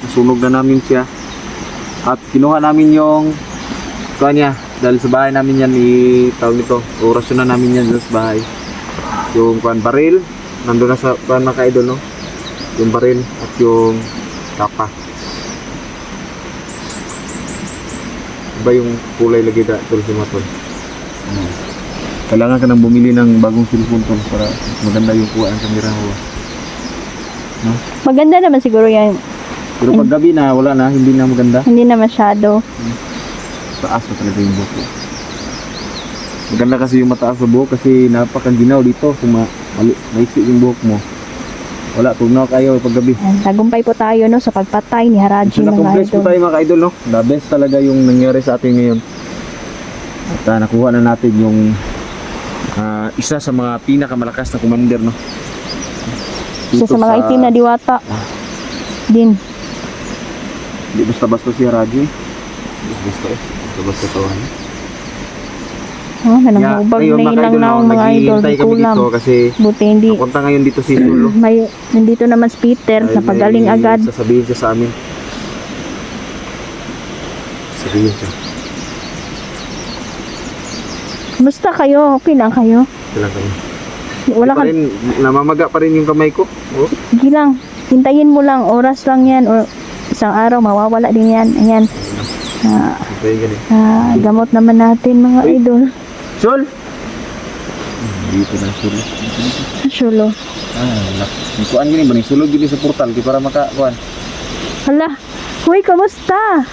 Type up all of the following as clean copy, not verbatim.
nasunog na namin siya. At kinuha namin yung kanya dahil sa bahay namin yan tawag nito, orasyon na namin yan sa bahay. Yung baril, nandun na sa mga ka-idol, no? Yung baril at yung tapa. Iba yung kulay lagi da tulad sa matol. Kailangan ka nang bumili ng bagong cellphone tol para maganda yung kuha ang kamera mo. No? Maganda naman siguro yan. Pero pag gabi na, wala na, hindi na maganda. Hindi na masyado. Taas na talaga yung buhok ko. Maganda kasi yung mataas sa buhok kasi napakaginaw dito. Kung maiksi yung buhok mo, wala, tunaw kayo pag gabi. Tagumpay po tayo no sa pagpatay ni Haraji mga Na-compress po idol. tayo mga idol, no? The best talaga yung nangyari sa atin ngayon. At nakuha na natin yung isa sa mga pinakamalakas na commander, no? Isa sa mga itim na diwata. Din. Hindi basta-basta si Haraji. Basta-basta eh. Basta-basta tawahan. Oh, nanangubag na ilang na ang mga idol. Naghihintay kami Kulam. dito kasi Buti hindi. napunta ngayon dito si Sulo. Nandito naman si Peter. Ay, Napagaling may agad. sasabihin siya sa amin. Sabihin siya. Basta kayo, okay lang kayo. Kailan kami. Wala ka, Namamaga pa rin yung kamay ko. Oh. sige lang. Hintayin mo lang, oras lang yan. O isang araw, mawawala din yan. Ayan. Hintayin ka rin. Gamot naman natin mga Uy. idol. Sul! Dito na Sul. Sulo. Wala. Kuhaan gini ba? Sulod gini sa portal. Di para makakuhan. Hala. Uy, kamusta?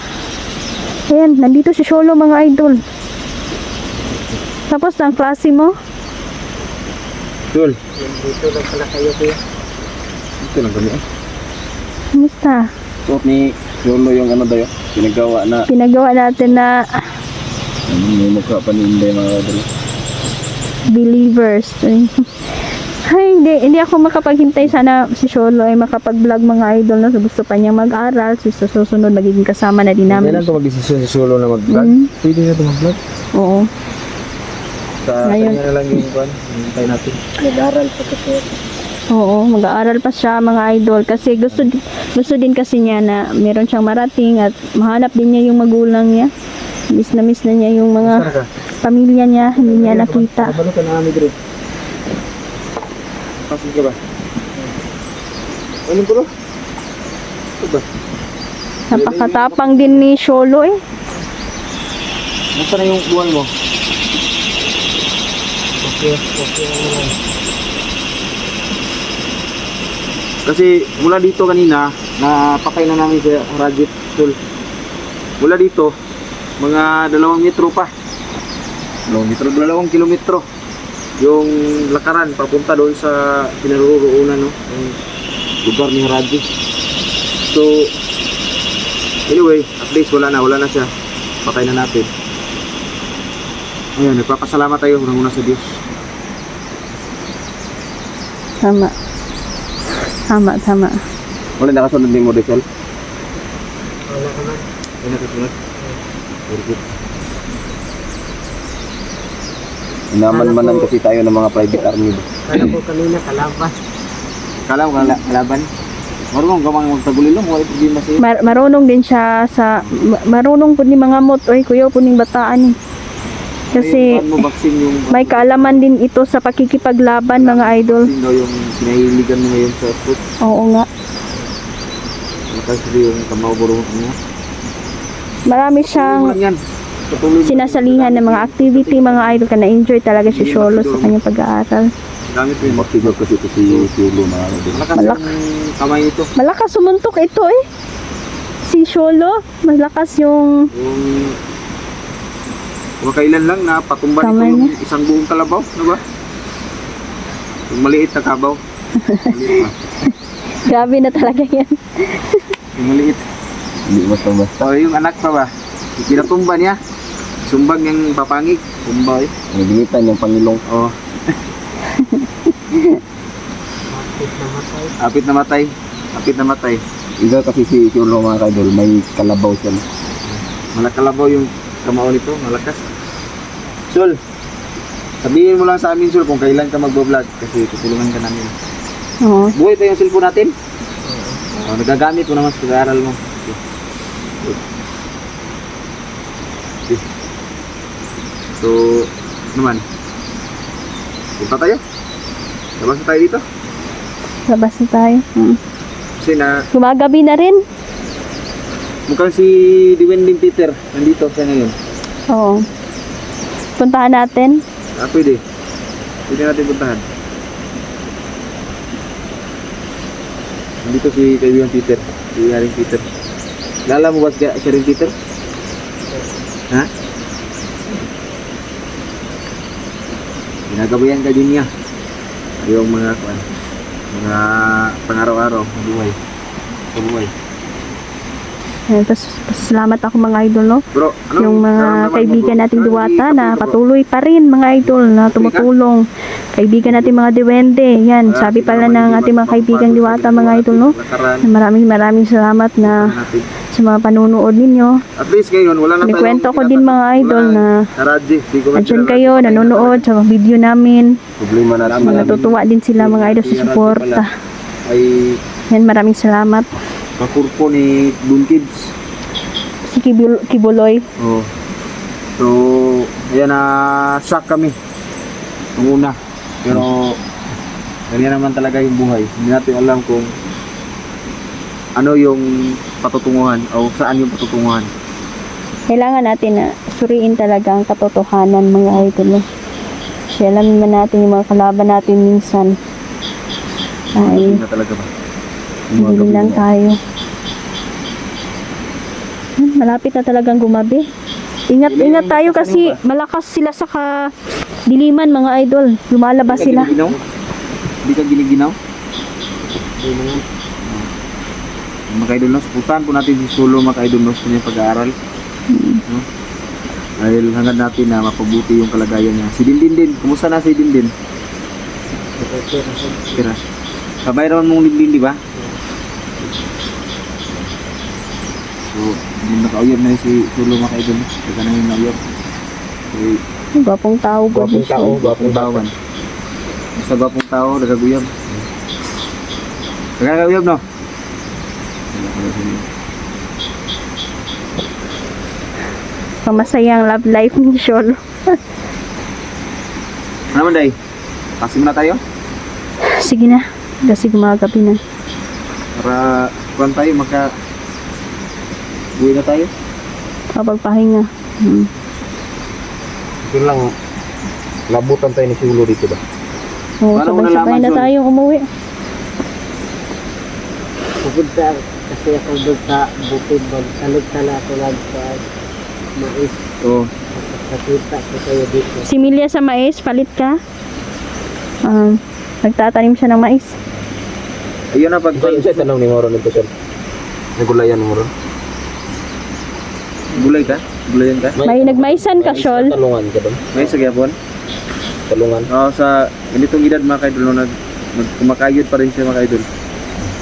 Ayan, nandito si Sholo mga idol. Tapos na ang klase mo? Sul. Dito lang pala kayo kuya. Dito lang kami eh. Kamusta? Suot ni Sulo yung ano dayo. Pinagawa na. Pinagawa natin na May mukha pa ni Inday mga dali. believers. Ay, hindi ako makapaghintay. Sana si Sholo ay makapag-vlog mga idol na gusto pa niyang mag-aral. Sa susunod, magiging kasama na din namin. Kailan ito mag-desisyon si Sulo na mag-vlog? Mm. Pwede na ito mag-vlog. Oo. Sa Ngayon. kanya na lang yung kuhan. Hintay natin. Nag-aral pa kasi. Oo, mag-aaral pa siya mga idol kasi gusto din kasi niya na meron siyang marating at mahanap din niya yung magulang niya. Miss na niya yung mga Saan ka? pamilya niya, hindi niya nakita. Kabalo ka na kami dito. Pasok ka ba? Anong kulo? Ito ba? Napakatapang din ni Sholo eh. Basta na yung buwan mo? Okay lang. Kasi mula dito kanina, napakay na namin sa Rajit Sul. Mula dito, mga 2 metro pa. 2 kilometro. Yung lakaran, papunta doon sa pinaruroonan, no? Yung lugar ni Rajit. So, anyway, at least wala na siya. Patay na natin. Ayun, nagpapasalamat tayo unang-una sa Diyos. Tama. Wala nakasunod ni mo, Rizal? Wala ka man. Wala nakasunod. Very good. Inaman-manan kasi tayo ng mga private army. Kala ko kanina kalaban. Kala mo kalaban? Marunong ka mga magtagulilo mo, wala problema sa'yo. Marunong din siya sa marunong po ni mga mot oy kuya po ning bataan eh. Kasi Ayun, mo vaccine yung may kaalaman din ito sa pakikipaglaban mga idol. vaccine daw yung pinahiligan mo ngayon sa foot. Oo nga. Kasi yung kamao-burong mo. Marami siyang Yan. Patuloy mo. sinasalihan ng mga activity mga idol ka na-enjoy talaga si Sholo sa kanyang pag-aaral. Gamit mo yung maktigil kasi ito si Sulo mga idol. Malakas yung kamay nito. Malakas sumuntok ito eh. Si Sholo, malakas yung Kung kailan lang na patumba Kamay nito yung isang buong kalabaw, ano ba? Yung maliit na kabaw. Maliit na. grabe na talaga yan. Yung maliit. Hindi basta-basta. O yung anak pa ba? Pinatumba niya. Sumbag yung papangig. Tumba eh. Naginitan yung pangilong. Oo. Bakit namatay? Apit na matay. Iga kasi si Ulo mga kaidol, may kalabaw siya. Malakalabaw yung kamao nito, malakas. Sul, sabihin mo lang sa amin Sul kung kailan ka magbablog kasi tutulungan ka namin. Oo. Buhay pa yung cellphone natin? Nagagamit mo naman sa pag-aaral mo. Okay. So, naman. Punta tayo. Labas na tayo dito. Labas na tayo. Kasi Gumagabi na rin. mukhang si Diwending Peter nandito siya ngayon. Oo. Puntahan natin. Pwede. Pwede natin puntahan. Nandito si kaibigan Peter. Si Haring Peter. Lala mo ba siya rin Peter? Ha? Ginagabayan ka din niya. Yung mga pang-araw-araw na buhay. Sa buhay. Ayan, salamat ako mga idol, no? Bro, Yung mga kaibigan nating diwata na patuloy pa rin mga idol na tumutulong. Kaibigan natin mga diwende. Yan, sabi pala ng ating mga kaibigan diwata mga idol, no? Na maraming salamat na sa mga panunood ninyo. At least ngayon, wala na Kwento ko din mga idol na andyan kayo, nanonood sa mga video namin. Problema natin. Natutuwa din sila mga idol sa suporta. Ay Yan, maraming salamat. kakurpo ni Boom Kids. Si Kibuloy. Oh. So, ayan na shock kami. Nung una. Pero ganyan naman talaga yung buhay. Hindi natin alam kung ano yung patutunguhan o saan yung patutunguhan. Kailangan natin na suriin talaga ang katotohanan mga idol. Kasi alam naman natin yung mga kalaban natin minsan. Ay, Hindi na talaga ba? hindi lang tayo. Malapit na talagang gumabi. Ingat tayo kasi malakas sila sa diliman mga idol. Lumalabas sila. Hindi ka giniginaw? Hindi naman. Mga idol nos, pupuntahan po natin si Solo mga idol nos kanyang pag-aaral. No? Dahil hanggang natin na mapabuti yung kalagayan niya. Si Dindin din, kumusta na si Dindin? Kira. Kabayron mong Dindin, di ba? So, hindi nakauyab na si Solo mga idol. Kaya na yung nauyab. Okay. Gwapong tao. Gwapong tao man. Basta gwapong tao, nagaguyab. Nagaguyab, no? Masayang love life ni Sholo. Ano man, Day? Kasi muna tayo? Sige na. Kasi gumagabi na. Para kuhan tayo, uwi na tayo. Kapagpahinga. Ito lang. Labutan tayo ni Sulo dito ba? Oo, Paano mo sabay-sabay nalaman, na Sholo? tayong umuwi. Bukod sa kasi ako doon sa bukid magsalog sana ako lang sa mais. Oo. Nakita ko kayo dito. Similya sa mais, palit ka. Nagtatanim siya ng mais. Ayun na pag... Isa tanong ni Moro nito sir. Nagulayan Moro. Gulay ka? Gulayan ka? May nagmaisan ka, Shol. Talungan ka doon. May sa gyapon? Talungan. Oo, sa ganitong edad mga kaidol, no, kumakayod pa rin siya mga kaidol.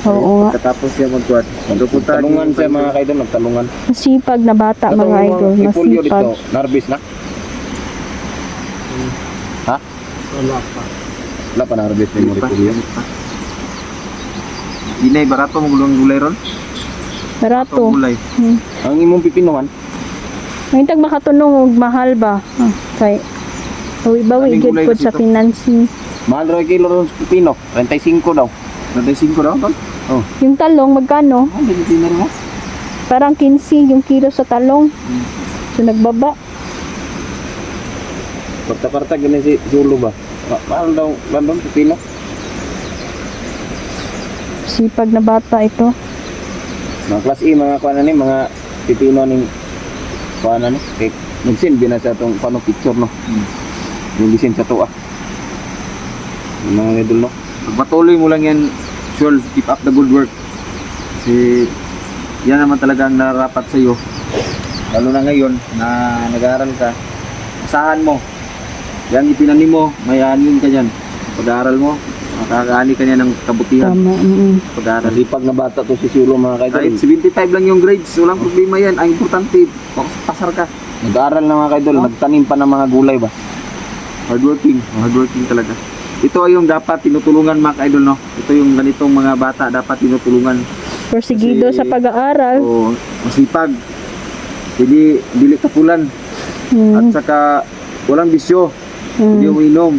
Oo nga. Katapos siya magkuhan. Magpupunta Talungan siya mga kaidol, nagtalungan. Masipag na bata mga idol. Ipulyo Masipag. dito, narbis na. Ha? Wala pa. Wala pa narbis ni Moro Ipulyo. Inay, barato mo gulay ron? Barato. Gulay. Ang imong pipinuhan, May tag makatunong og mahal ba? Kay bawi-bawi Daming gid gulay po kasi sa ito. financing. mahal rin kilo ron sa pipino, 35 daw. Nanday 5 daw, tol? Oh, Yung talong magkano? Hindi ko tinar mo. Parang 15 yung kilo sa talong. So nagbaba. parta-parta ganun si Zulo ba? Mahal daw, bandong pipino. Sipag na bata ito. Mga class E, mga kuha na ni, mga pipino ning kuha na ni. Kaya nag-send din na sa itong paano picture, no? Yung design sa to, Yung mga idol, no? Pagpatuloy mo lang yan, Shol, keep up the good work. Kasi yan naman talaga ang nararapat sa iyo. Lalo na ngayon na nag-aaral ka, asahan mo. Yan ipinanim mo, may anin ka dyan. Pag-aaral mo, makakaani ka niya ng kabutihan. Tama. Pag-aaral. Masipag na bata to si Zulo, mga kaidol. Kahit 75 lang yung grades, walang problema yan. Ang importante, pasar ka. Nag-aaral na mga kaidol, nagtanim pa ng mga gulay ba? Hardworking talaga. Ito ay yung dapat tinutulungan mga ka-idol, no? Ito yung ganitong mga bata dapat tinutulungan. Porsigido Kasi- sa pag-aaral. O masipag. Hindi dili kapulan. At Mm. saka walang bisyo. Mm. Hindi uminom.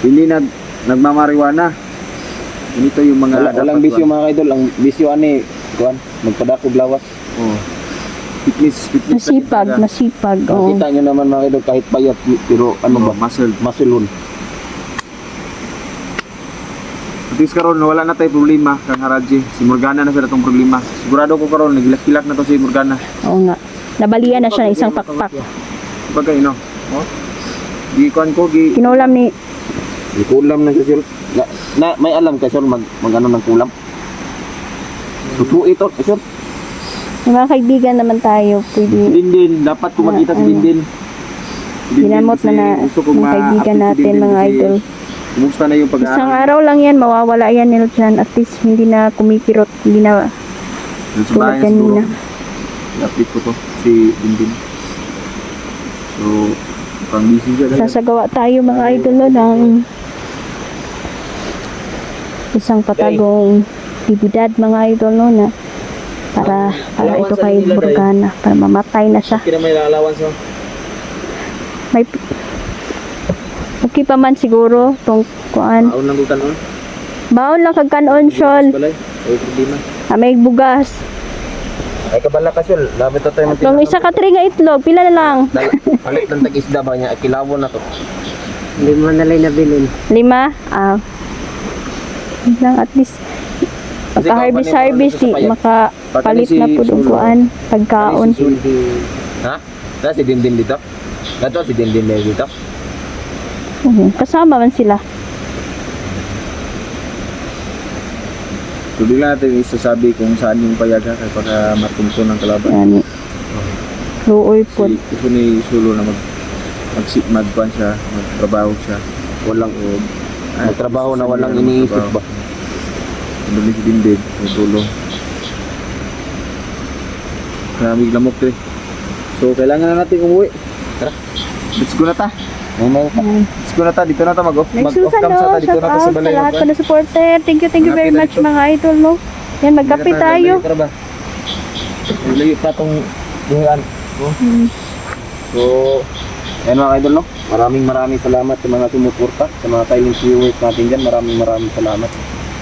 Hindi nagmamariwana. Ganito yung mga Walang dapat bisyo mga kaidol. Ang bisyo ani, kuan, magpadakog lawas. Oh. Fitness Masipag, masipag. Oh. Makita nyo naman mga kaidol, kahit payat, pero ano ba, muscle. masulon. At least karon wala na tayo problema kang Haraji. Si Morgana na sa datong problema. Sigurado ko karon nagilak-kilak na to si Morgana. Oo nga. Nabalian na siya ng isang pakpak. Bagay no. Oh. Gikuan ko Kinulam ni May kulam na siya, sir. May alam ka, sir, mag ano ng kulam? Totoo ito, sir. yung mga kaibigan naman tayo. si Pwede Dindin, dapat ko makita si ano, Dindin. ginamot na gusto kong mga kaibigan ma-update si natin, Dindin mga kasi idol. Kumusta na yung Isang pag-aaral? araw lang yan, mawawala yan nila dyan. At least hindi na kumikirot, hindi na Sa tulad bahay na siguro. kanina. I-update ko to si Dindin. So, mukhang busy siya. dahil- Sasagawa tayo mga idol no, ng isang patagong bibidad mga idol no, na para ito kay Morgana, para mamatay na siya. Kina may allowance mo? May okay pa man siguro tong kuan. Aon lang ko kanon. Baon lang kag kanon syol. Balay. Ay problema. May bugas. Ay, kabala ka, sir. Labit na tayo Kung isa ka tri nga itlog, pila na lang? Palit ng tag-isda ba niya? Kilawon na to. 5 Lima? Ah. Yun lang at least Kasi maka-harvest di makapalit na po ng kuan, pagkaon. Ha? Dahil si Dindin dito? Dato si Dindin na dito? Kasama man sila. So, bigla natin isasabi kung saan yung payaga kaya para matunto ng kalaban. Yan. Luoy po. Gusto ni Sulo na magkuhan siya, magtrabaho siya. Walang Ay, trabaho na walang sabi niya, iniisip ba? Ang dumi si Dindin, may tulong. Maraming lamok to eh. So, kailangan na natin umuwi. Tara. Let's go na ta. Yan. Let's go na ta. Dito na ta. Mag-off Next cam Susan, sa ta. no? Dito Shout na ta out sa sa balay. lahat na supporter. Thank you very Malapit na much ito. mga idol, no? Yan, magkape tayo. Layo pa itong buhayan. So, ayun mga idol, no? Maraming salamat sa mga sumuporta, sa mga silent viewers natin dyan. Maraming salamat.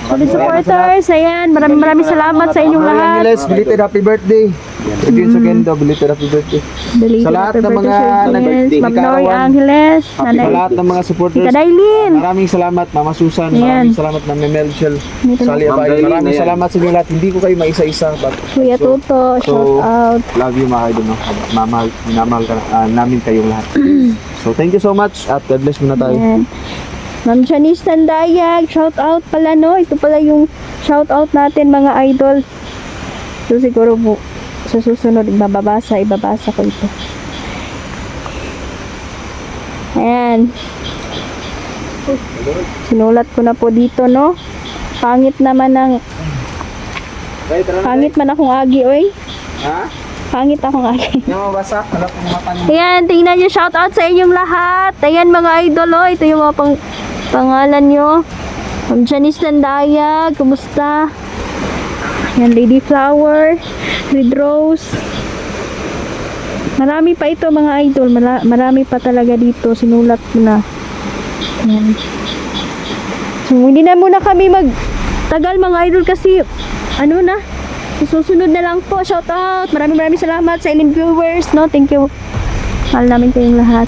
Solid supporters, ayan. Maraming salamat sa inyong lahat. Angeles, belated happy birthday. Again sa Kendo, belated happy birthday. Belated Sa lahat happy ng birthday, mga Sir Jens, nag-birthday, Ma'am Noy Ikawan. Angeles, Sa Nanay lahat ng mga supporters. Tika Dailin. Maraming salamat, Mama Susan. Ayan. Maraming salamat, Ma'am Melchel. Dito na. Sali Ma'am Abay. Dailin, Maraming ayan. salamat sa inyo lahat. Hindi ko kayo maisa-isa. But Kuya Tuto, shout out. love you mga idol. No? Minamahal namin kayong lahat. So thank you so much at God bless muna tayo. Ayan. Ma'am Janice Tandayag, shout out pala no. Ito pala yung shout out natin mga idol. So siguro po sa susunod ibabasa ko ito. Ayan. Sinulat ko na po dito no. Pangit naman man akong agi oy. Ha? Pangit akong agi. Yung mabasa, alam ko mga tanong. Ayan, tingnan nyo, shout out sa inyong lahat. Ayan mga idol, oh. Ito yung mga pangalan nyo. Ma'am Janice Tandaya, kumusta? Ayan, Lady Flower, Red Rose. Marami pa ito mga idol. Marami pa talaga dito. Sinulat ko na. Ayan. So, hindi na muna kami magtagal mga idol kasi ano na, susunod na lang po. Shout out. Maraming salamat sa inyong viewers. No? Thank you. Mahal namin kayong lahat.